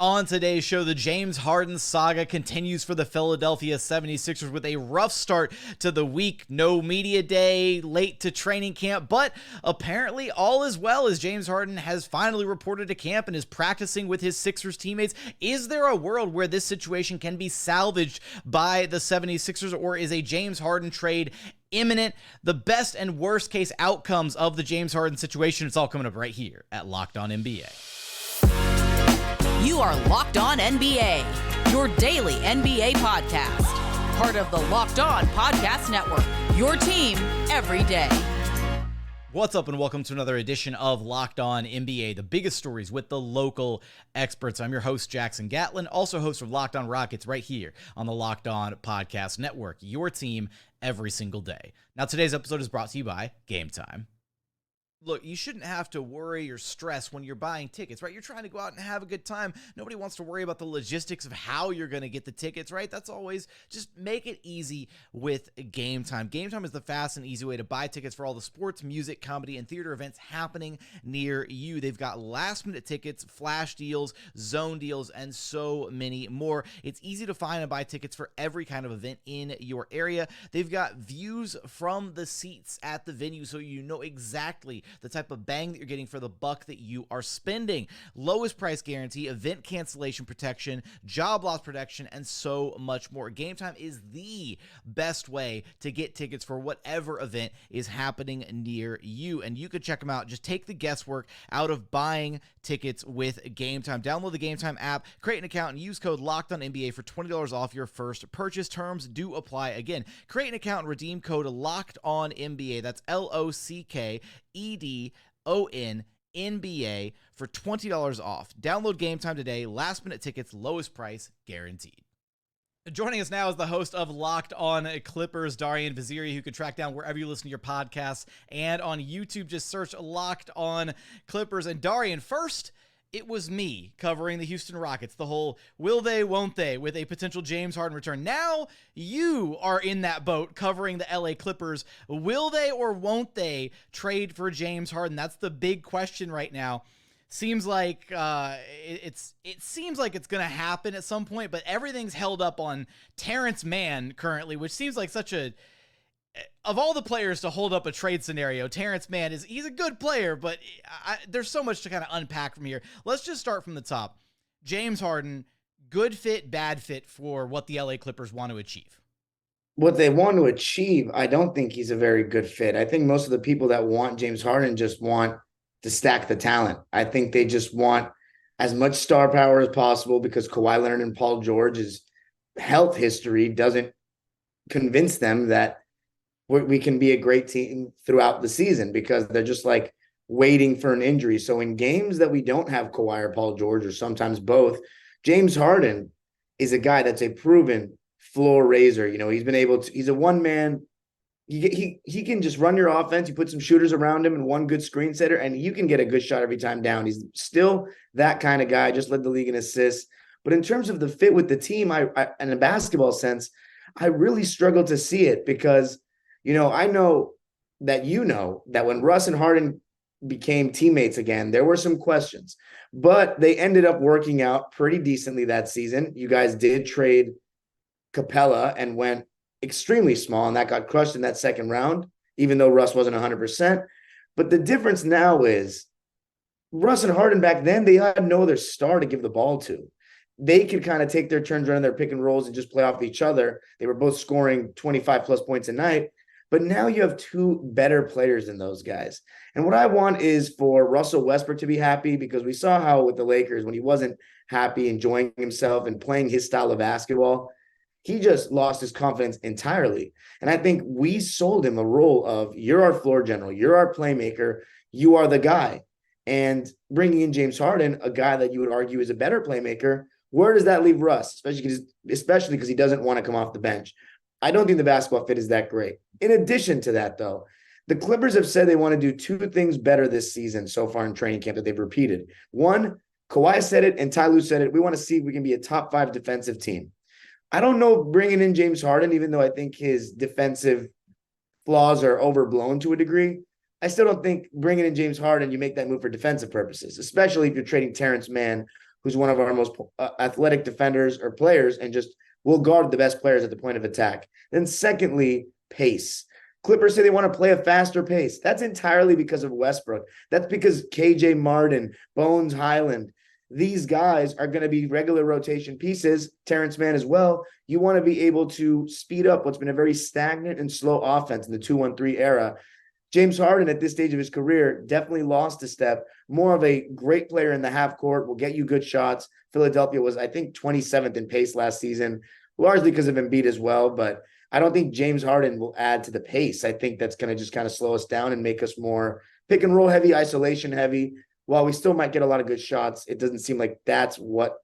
On today's show, the James Harden saga continues for the Philadelphia 76ers with a rough start to the week. No media day, late to training camp, but apparently all is well as James Harden has finally reported to camp and is practicing with his Sixers teammates. Is there a world where this situation can be salvaged by the 76ers, or is a James Harden trade imminent? The best and worst case outcomes of the James Harden situation, it's all coming up right here at Locked On NBA. You are Locked On NBA, your daily NBA podcast. Part of the Locked On Podcast Network, your team every day. What's up and welcome to another edition of Locked On NBA, the biggest stories with the local experts. I'm your host, Jackson Gatlin, also host of Locked On Rockets right here on the Locked On Podcast Network, your team every single day. Now, today's episode is brought to you by GameTime. Look, you shouldn't have to worry or stress when you're buying tickets, right? You're trying to go out and have a good time. Nobody wants to worry about the logistics of how you're going to get the tickets, right? That's always just make it easy with GameTime. GameTime is the fast and easy way to buy tickets for all the sports, music, comedy, and theater events happening near you. They've got last-minute tickets, flash deals, zone deals, and so many more. It's easy to find and buy tickets for every kind of event in your area. They've got views from the seats at the venue so you know exactly the type of bang that you're getting for the buck that you are spending. Lowest price guarantee, event cancellation protection, job loss protection, and so much more. GameTime is the best way to get tickets for whatever event is happening near you. And you could check them out. Just take the guesswork out of buying tickets with GameTime. Download the GameTime app, create an account, and use code LOCKEDONNBA for $20 off your first purchase. Terms do apply. Again, create an account and redeem code LOCKEDONNBA. That's LOCKEDONNBA for $20 off. Download GameTime today. Last minute tickets, lowest price guaranteed. Joining us now is the host of Locked On Clippers, Darian Vaziri, who can track down wherever you listen to your podcasts and on YouTube. Just search Locked On Clippers. And Darian, first, it was me covering the Houston Rockets, the whole will they, won't they, with a potential James Harden return. Now you are in that boat covering the LA Clippers. Will they or won't they trade for James Harden? That's the big question right now. Seems like it seems like it's going to happen at some point, but everything's held up on Terance Mann currently, which seems like such a, of all the players to hold up a trade scenario, Terance Mann he's a good player, but there's so much to kind of unpack from here. Let's just start from the top. James Harden, good fit, bad fit for what the LA Clippers want to achieve. What they want to achieve, I don't think he's a very good fit. I think most of the people that want James Harden just want to stack the talent. I think they just want as much star power as possible because Kawhi Leonard and Paul George's health history doesn't convince them that we can be a great team throughout the season because they're just like waiting for an injury. So in games that we don't have Kawhi or Paul George or sometimes both, James Harden is a guy that's a proven floor raiser. You know, he's a one man. He can just run your offense. You put some shooters around him and one good screen setter, and you can get a good shot every time down. He's still that kind of guy, just led the league in assists. But in terms of the fit with the team, I in a basketball sense, I really struggle to see it because, I know that when Russ and Harden became teammates again, there were some questions. But they ended up working out pretty decently that season. You guys did trade Capella and went extremely small, and that got crushed in that second round, even though Russ wasn't 100%. But the difference now is Russ and Harden back then, they had no other star to give the ball to. They could kind of take their turns running their pick and rolls and just play off each other. They were both scoring 25 plus points a night. But now you have two better players than those guys. And what I want is for Russell Westbrook to be happy, because we saw how with the Lakers, when he wasn't happy, enjoying himself and playing his style of basketball, he just lost his confidence entirely. And I think we sold him a role of, you're our floor general, you're our playmaker, you are the guy. And bringing in James Harden, a guy that you would argue is a better playmaker, where does that leave Russ? Especially because he doesn't want to come off the bench. I don't think the basketball fit is that great. In addition to that, though, the Clippers have said they want to do two things better this season so far in training camp that they've repeated. One, Kawhi said it and Ty Lue said it. We want to see if we can be a top 5 defensive team. I don't know bringing in James Harden, even though I think his defensive flaws are overblown to a degree. I still don't think bringing in James Harden, you make that move for defensive purposes, especially if you're trading Terance Mann, who's one of our most athletic defenders or players, and just will guard the best players at the point of attack. Then secondly, pace. Clippers say they want to play a faster pace. That's entirely because of Westbrook. That's because KJ Martin, Bones Highland, these guys are going to be regular rotation pieces. Terance Mann as well. You want to be able to speed up what's been a very stagnant and slow offense in the 2-1-3 era. James Harden at this stage of his career definitely lost a step. More of a great player in the half court, will get you good shots. Philadelphia was, I think, 27th in pace last season, largely because of Embiid as well. But I don't think James Harden will add to the pace. I think that's going to just kind of slow us down and make us more pick and roll heavy, isolation heavy. While we still might get a lot of good shots, it doesn't seem like that's what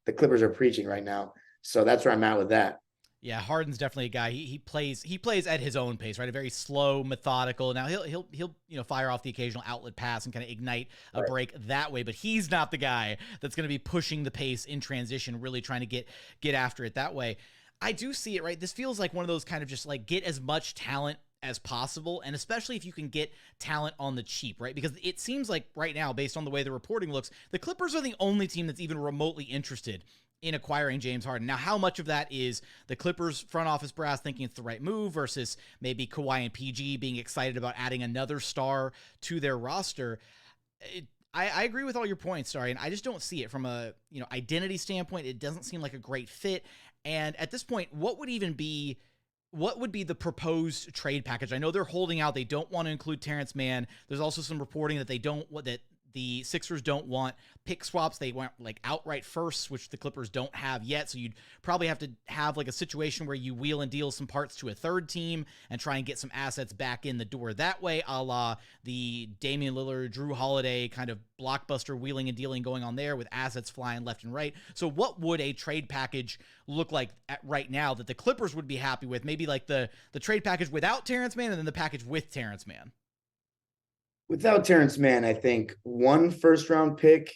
the Clippers are preaching right now. So that's where I'm at with that. Yeah, Harden's definitely a guy. He plays at his own pace, right? A very slow, methodical. Now he'll fire off the occasional outlet pass and kind of ignite a break that way, but he's not the guy that's going to be pushing the pace in transition, really trying to get after it that way. I do see it, right? This feels like one of those kind of just like get as much talent as possible, and especially if you can get talent on the cheap, right? Because it seems like right now, based on the way the reporting looks, the Clippers are the only team that's even remotely interested in acquiring James Harden. Now, how much of that is the Clippers front office brass thinking it's the right move versus maybe Kawhi and PG being excited about adding another star to their roster? I agree with all your points, Darian. I just don't see it from a identity standpoint. It doesn't seem like a great fit. And at this point, what would be the proposed trade package? I know they're holding out. They don't want to include Terance Mann. There's also some reporting that that the Sixers don't want pick swaps. They want like outright firsts, which the Clippers don't have yet. So you'd probably have to have like a situation where you wheel and deal some parts to a third team and try and get some assets back in the door that way, a la the Damian Lillard, Drew Holiday kind of blockbuster wheeling and dealing going on there with assets flying left and right. So what would a trade package look like right now that the Clippers would be happy with? Maybe like the trade package without Terance Mann and then the package with Terance Mann. Without Terance Mann, I think 1 first-round pick,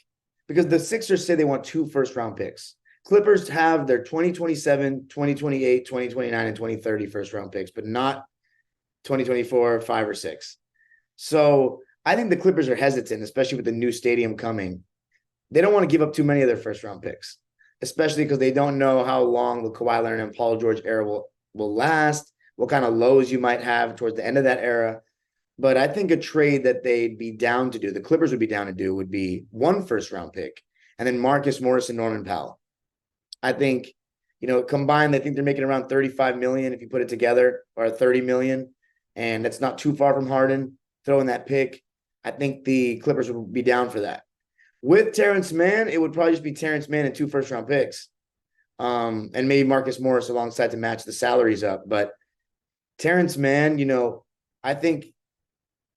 because the Sixers say they want 2 first-round picks. Clippers have their 2027, 2028, 2029, and 2030 first-round picks, but not 2024, 5, or 6. So I think the Clippers are hesitant, especially with the new stadium coming. They don't want to give up too many of their first-round picks, especially because they don't know how long the Kawhi Leonard and Paul George era will last, what kind of lows you might have towards the end of that era. But I think a trade that they'd be down to do, the Clippers would be down to do, would be 1 first-round pick and then Marcus Morris and Norman Powell. I think, combined, I think they're making around $35 million if you put it together, or $30 million, and that's not too far from Harden. Throw in that pick. I think the Clippers would be down for that. With Terance Mann, it would probably just be Terance Mann and 2 first-round picks, and maybe Marcus Morris alongside to match the salaries up. But Terance Mann, I think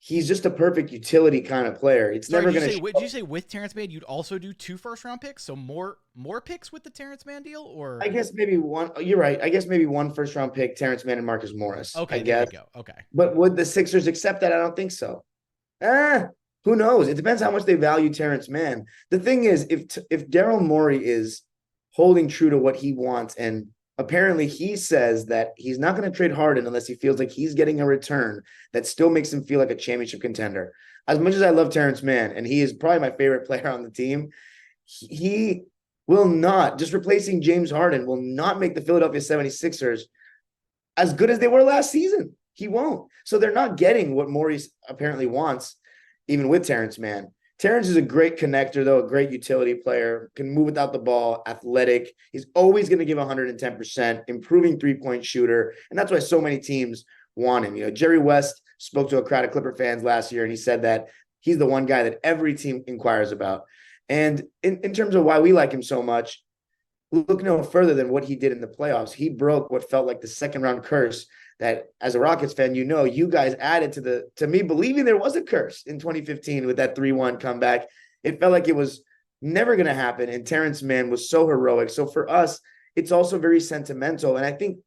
he's just a perfect utility kind of player. It's never going to. Did you say with Terance Mann, you'd also do 2 first-round picks? So more picks with the Terance Mann deal, or I guess maybe 1. You're right. I guess maybe 1 first-round pick, Terance Mann and Marcus Morris. Okay, I guess. There we go. Okay. But would the Sixers accept that? I don't think so. Who knows? It depends how much they value Terance Mann. The thing is, if Daryl Morey is holding true to what he wants, and apparently he says that he's not going to trade Harden unless he feels like he's getting a return that still makes him feel like a championship contender. As much as I love Terance Mann, and he is probably my favorite player on the team, he will not, just replacing James Harden, will not make the Philadelphia 76ers as good as they were last season. He won't. So they're not getting what Morey apparently wants, even with Terance Mann. Terance is a great connector, though, a great utility player, can move without the ball, athletic. He's always going to give 110%, improving three-point shooter, and that's why so many teams want him. Jerry West spoke to a crowd of Clipper fans last year, and he said that he's the one guy that every team inquires about. And in terms of why we like him so much, look no further than what he did in the playoffs. He broke what felt like the second-round curse that, as a Rockets fan, you guys added to me believing there was a curse in 2015 with that 3-1 comeback. It felt like it was never going to happen, and Terance Mann was so heroic. So for us, it's also very sentimental. And I think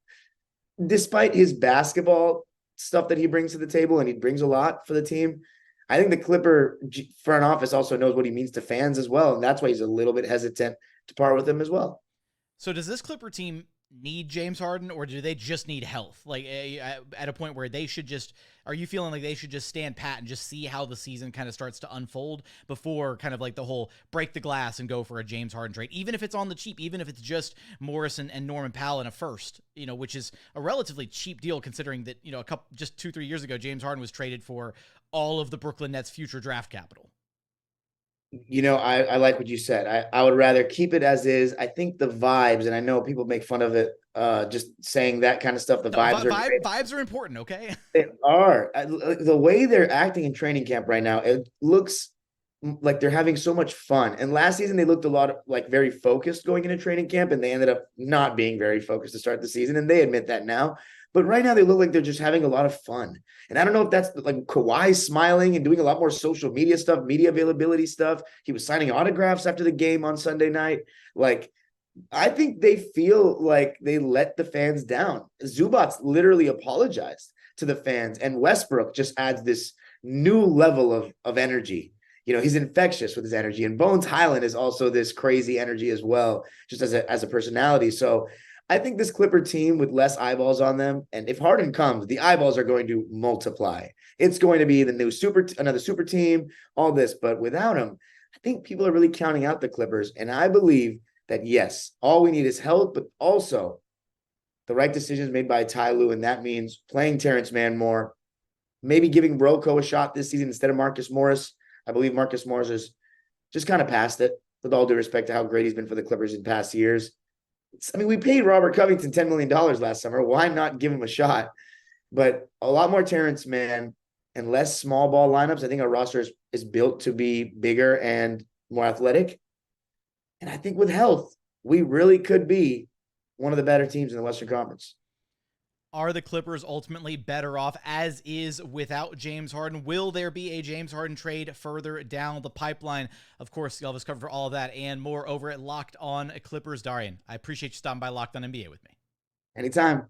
despite his basketball stuff that he brings to the table, and he brings a lot for the team, I think the Clipper front office also knows what he means to fans as well, and that's why he's a little bit hesitant to part with him as well. So does this Clipper team need James Harden, or do they just need health? Like at a point where they should just, are you feeling like they should just stand pat and just see how the season kind of starts to unfold before kind of like the whole break the glass and go for a James Harden trade, even if it's on the cheap, even if it's just Morris and Norman Powell in a first, which is a relatively cheap deal considering that, just 2-3 years ago, James Harden was traded for all of the Brooklyn Nets future draft capital. I like what you said. I would rather keep it as is. I think the vibes, and I know people make fun of it, just saying that kind of stuff. Vibes are important, okay? They are. The way they're acting in training camp right now, it looks like they're having so much fun. And last season, they looked a lot like very focused going into training camp, and they ended up not being very focused to start the season. And they admit that now. But right now, they look like they're just having a lot of fun. And I don't know if that's like Kawhi smiling and doing a lot more social media stuff, media availability stuff. He was signing autographs after the game on Sunday night. Like, I think they feel like they let the fans down. Zubac's literally apologized to the fans, and Westbrook just adds this new level of energy. He's infectious with his energy, and Bones Highland is also this crazy energy as well, just as a personality. So I think this Clipper team with less eyeballs on them, and if Harden comes, the eyeballs are going to multiply. It's going to be the new another super team, all this. But without him, I think people are really counting out the Clippers. And I believe that, yes, all we need is health, but also the right decisions made by Ty Lue, and that means playing Terance Mann more, maybe giving Rocco a shot this season instead of Marcus Morris. I believe Marcus Morris is just kind of past it, with all due respect to how great he's been for the Clippers in past years. We paid Robert Covington $10 million last summer. Why not give him a shot? But a lot more Terance Mann and less small ball lineups. I think our roster is built to be bigger and more athletic. And I think with health, we really could be one of the better teams in the Western Conference. Are the Clippers ultimately better off as is without James Harden? Will there be a James Harden trade further down the pipeline? Of course, you'll have us covered for all of that and more over at Locked On Clippers. Darian, I appreciate you stopping by Locked On NBA with me. Anytime.